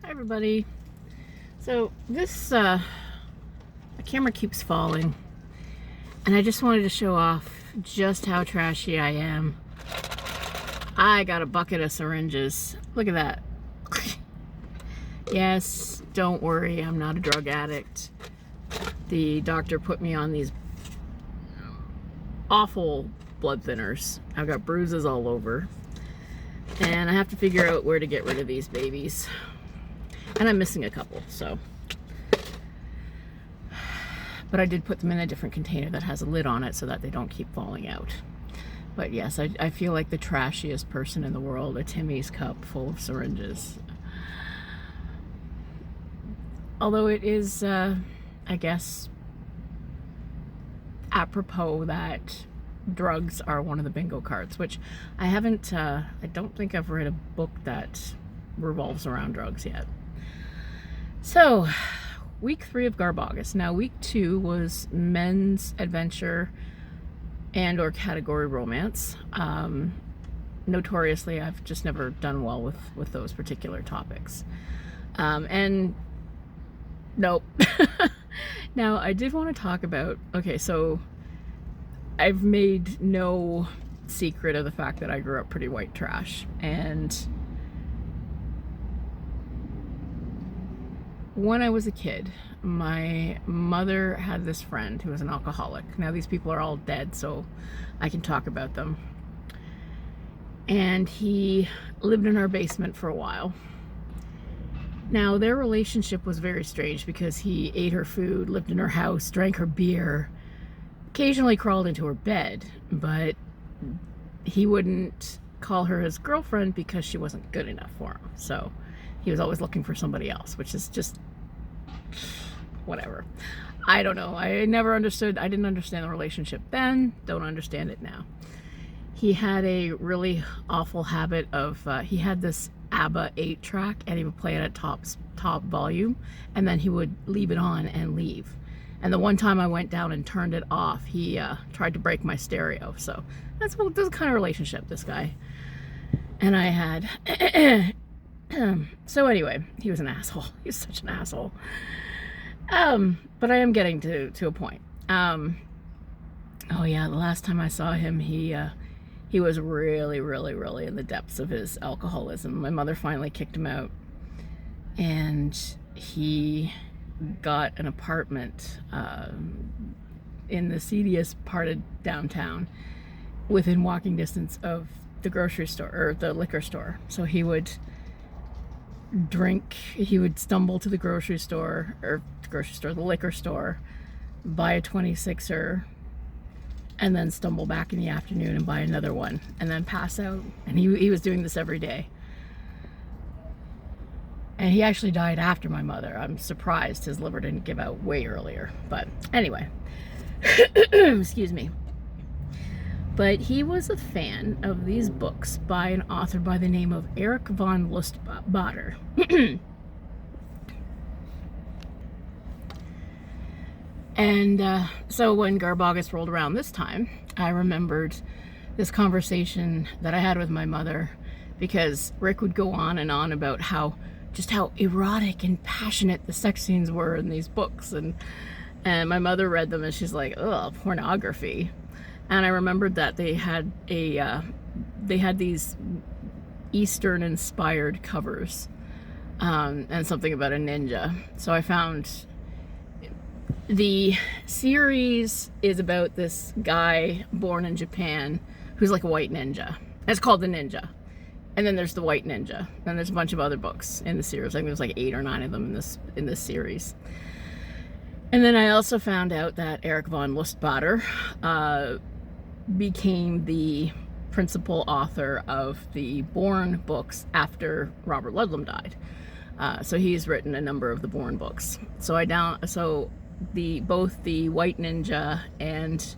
Hi everybody. So this my camera keeps falling, and I just wanted to show off just how trashy I am. I got a bucket of syringes. Look at that. Yes, don't worry, I'm not a drug addict. The doctor put me on these awful blood thinners. I've got bruises all over, and I have to figure out where to get rid of these babies. And I'm missing a couple, so. But I did put them in a different container that has a lid on it so that they don't keep falling out. But yes, I feel like the trashiest person in the world, a Timmy's cup full of syringes. Although it is, I guess, apropos that drugs are one of the bingo cards, which I haven't, I don't think I've read a book that revolves around drugs yet. So, week 3 of GARBAUGUST. Now, week 2 was men's adventure and or category romance. Notoriously, I've just never done well with those particular topics. And nope. Now, I did want to talk about, okay, so I've made no secret of the fact that I grew up pretty white trash, and when I was a kid, my mother had this friend who was an alcoholic. Now, these people are all dead, so I can talk about them. And he lived in our basement for a while. Now, their relationship was very strange because he ate her food, lived in her house, drank her beer, occasionally crawled into her bed, but he wouldn't call her his girlfriend because she wasn't good enough for him. So he was always looking for somebody else, which is just whatever. I don't know. I never understood. I didn't understand the relationship then. Don't understand it now. He had a really awful habit of, he had this ABBA 8-track, and he would play it at top volume, and then he would leave it on and leave. And the one time I went down and turned it off, he tried to break my stereo. So that's the kind of relationship this guy and I had. So anyway, he was an asshole. He was such an asshole. But I am getting to a point. Oh yeah, the last time I saw him, he was really in the depths of his alcoholism. My mother finally kicked him out, and he got an apartment in the seediest part of downtown, within walking distance of the grocery store, or the liquor store. So he would drink, he would stumble to the grocery store, the liquor store, buy a 26er, and then stumble back in the afternoon and buy another one, and then pass out. And he was doing this every day. And he actually died after my mother. I'm surprised his liver didn't give out way earlier. But anyway, excuse me. But he was a fan of these books by an author by the name of Eric Van Lustbader. And so when GARBAUGUST rolled around this time, I remembered this conversation that I had with my mother, because Rick would go on and on about just how erotic and passionate the sex scenes were in these books. And my mother read them, and she's like, ugh, pornography. And I remembered that they had these Eastern inspired covers, and something about a ninja. So I found the series is about this guy born in Japan who's like a white ninja. It's called The Ninja. And then there's the White Ninja. And there's a bunch of other books in the series. I think there's like 8 or 9 of them in this series. And then I also found out that Eric Van Lustbader became the principal author of the Bourne books after Robert Ludlum died. So he's written a number of the Bourne books. So both the White Ninja and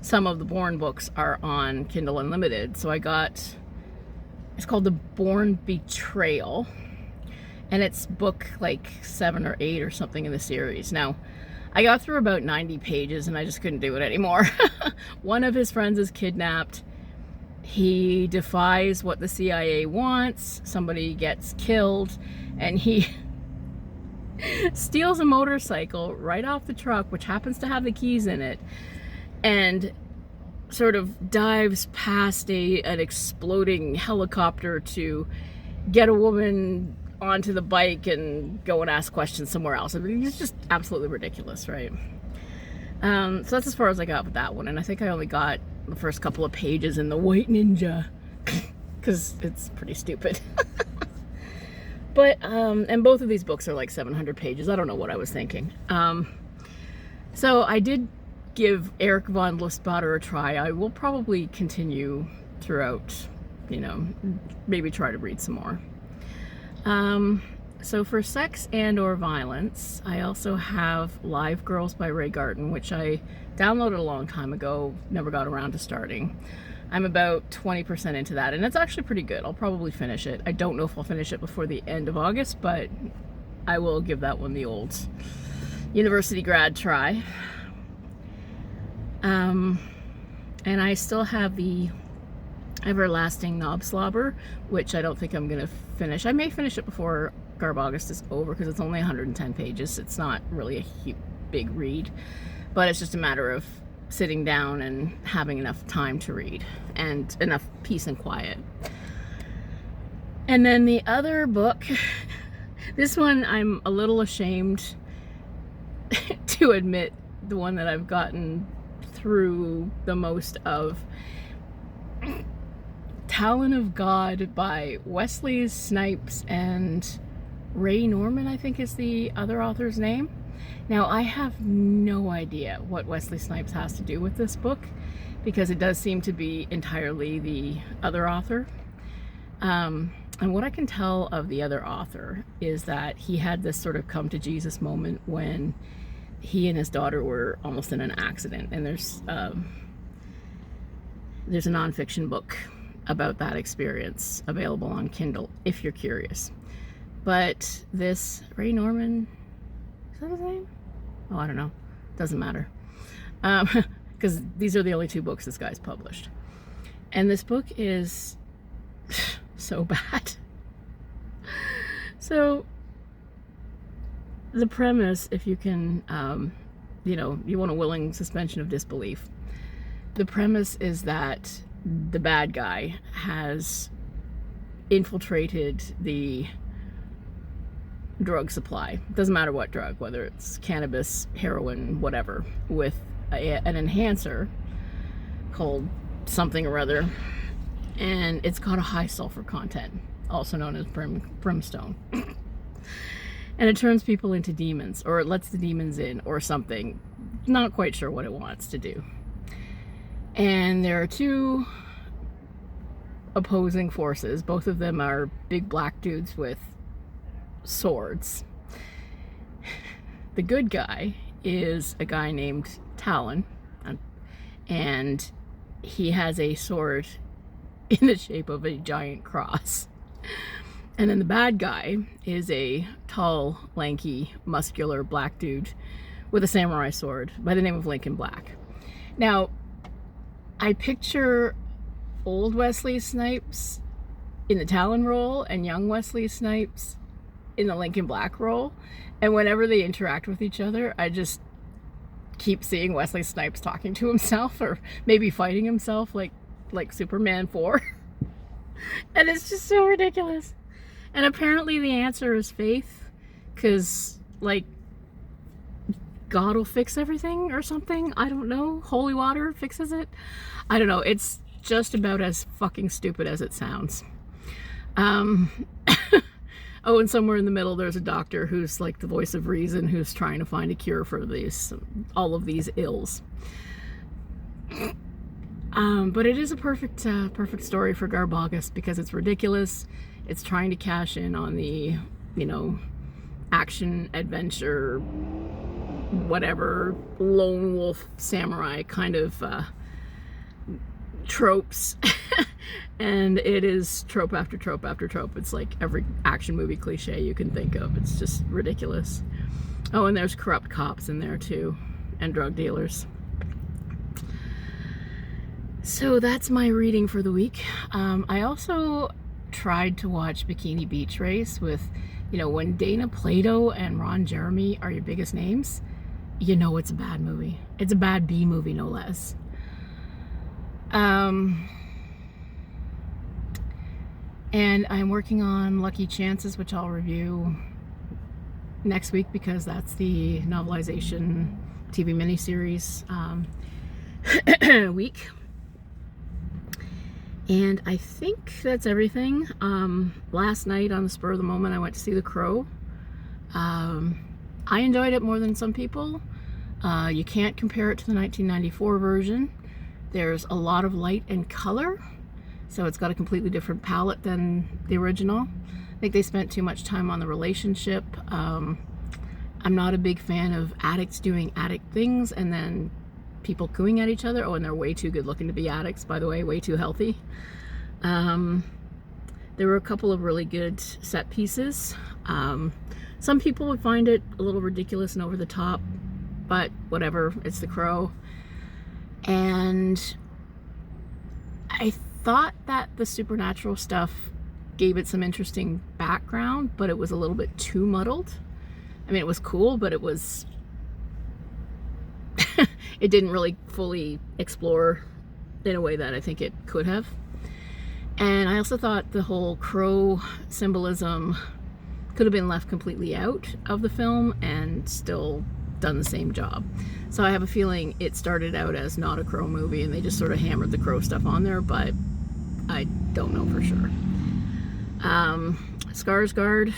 some of the Bourne books are on Kindle Unlimited. So I got, it's called The Bourne Betrayal, and it's book like 7 or 8 or something in the series. Now, I got through about 90 pages and I just couldn't do it anymore. One of his friends is kidnapped. He defies what the CIA wants. Somebody gets killed, and he steals a motorcycle right off the truck, which happens to have the keys in it, and sort of dives past an exploding helicopter to get a woman onto the bike and go and ask questions somewhere else. I mean, it's just absolutely ridiculous, right? So that's as far as I got with that one, and I think I only got the first couple of pages in the White Ninja because it's pretty stupid. But and both of these books are like 700 pages. I don't know what I was thinking. So I did give Eric Van Lustbader a try. I will probably continue throughout, you know, maybe try to read some more. So for sex and or violence, I also have Live Girls by Ray Garton, which I downloaded a long time ago, never got around to starting. I'm about 20% into that, and it's actually pretty good. I'll probably finish it. I don't know if I'll finish it before the end of August, but I will give that one the old university grad try. And I still have the Everlasting Knob Slobber, which I don't think I'm going to finish. I may finish it before GARBAUGUST is over because it's only 110 pages. It's not really a big read, but it's just a matter of sitting down and having enough time to read and enough peace and quiet. And then the other book, this one I'm a little ashamed to admit, the one that I've gotten through the most of, Talon of God by Wesley, Snipes, and Ray Norman, I think is the other author's name. Now, I have no idea what Wesley Snipes has to do with this book, because it does seem to be entirely the other author. And what I can tell of the other author is that he had this sort of come to Jesus moment when he and his daughter were almost in an accident. And there's a nonfiction book about that experience available on Kindle if you're curious. But this Ray Norman, is that his name? Oh, I don't know. Doesn't matter. Because these are the only two books this guy's published. And this book is so bad. So the premise, if you can, you know, you want a willing suspension of disbelief. The premise is that the bad guy has infiltrated the drug supply. Doesn't matter what drug, whether it's cannabis, heroin, whatever, with an enhancer called something or other, and it's got a high sulfur content, also known as brimstone. And it turns people into demons, or it lets the demons in, or something. Not quite sure what it wants to do. And there are two opposing forces. Both of them are big black dudes with swords. The good guy is a guy named Talon, and he has a sword in the shape of a giant cross. And then the bad guy is a tall, lanky, muscular black dude with a samurai sword by the name of Lincoln Black. Now, I picture old Wesley Snipes in the Talon role and young Wesley Snipes in the Lincoln Black role, and whenever they interact with each other, I just keep seeing Wesley Snipes talking to himself, or maybe fighting himself like Superman 4. And it's just so ridiculous. And apparently the answer is faith, because like God will fix everything or something. I don't know. Holy water fixes it. I don't know. It's just about as fucking stupid as it sounds. Oh, and somewhere in the middle there's a doctor who's like the voice of reason, who's trying to find a cure for all of these ills. But it is a perfect story for GARBAUGUST, because it's ridiculous. It's trying to cash in on the, you know, action, adventure, whatever, lone wolf samurai kind of tropes. And it is trope after trope after trope. It's like every action movie cliche you can think of. It's just ridiculous. Oh, and there's corrupt cops in there too, and drug dealers. So that's my reading for the week. I also tried to watch Bikini Beach Race with You know, when Dana Plato and Ron Jeremy are your biggest names, you know it's a bad movie. It's a bad B movie, no less. And I'm working on Lucky Chances, which I'll review next week because that's the novelization TV miniseries week. And I think that's everything. Last night, on the spur of the moment, I went to see The Crow. I enjoyed it more than some people. You can't compare it to the 1994 version. There's a lot of light and color, so it's got a completely different palette than the original. I think they spent too much time on the relationship. I'm not a big fan of addicts doing addict things and then people cooing at each other. Oh, and they're way too good looking to be addicts, by the way, way too healthy. There were a couple of really good set pieces. Some people would find it a little ridiculous and over the top, but whatever, it's The Crow. And I thought that the supernatural stuff gave it some interesting background, but it was a little bit too muddled. I mean, it was cool, but it was it didn't really fully explore in a way that I think it could have. And I also thought the whole crow symbolism could have been left completely out of the film and still done the same job. So I have a feeling it started out as not a crow movie and they just sort of hammered the crow stuff on there, but I don't know for sure. Skarsgård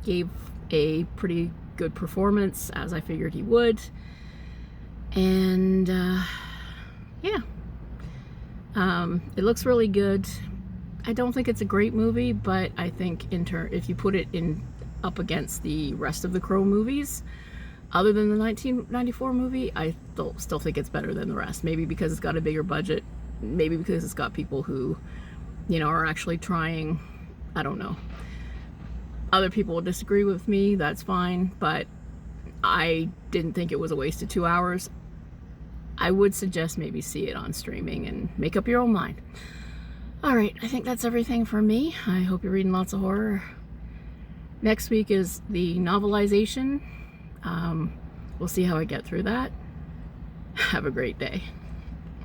gave a pretty good performance, as I figured he would. And yeah, it looks really good. I don't think it's a great movie, but I think if you put it in up against the rest of the Crow movies, other than the 1994 movie, I still think it's better than the rest. Maybe because it's got a bigger budget, maybe because it's got people who, you know, are actually trying. I don't know. Other people will disagree with me, that's fine, but I didn't think it was a waste of 2 hours. I would suggest maybe see it on streaming and make up your own mind. Alright, I think that's everything from me. I hope you're reading lots of horror. Next week is the novelization. We'll see how I get through that. Have a great day.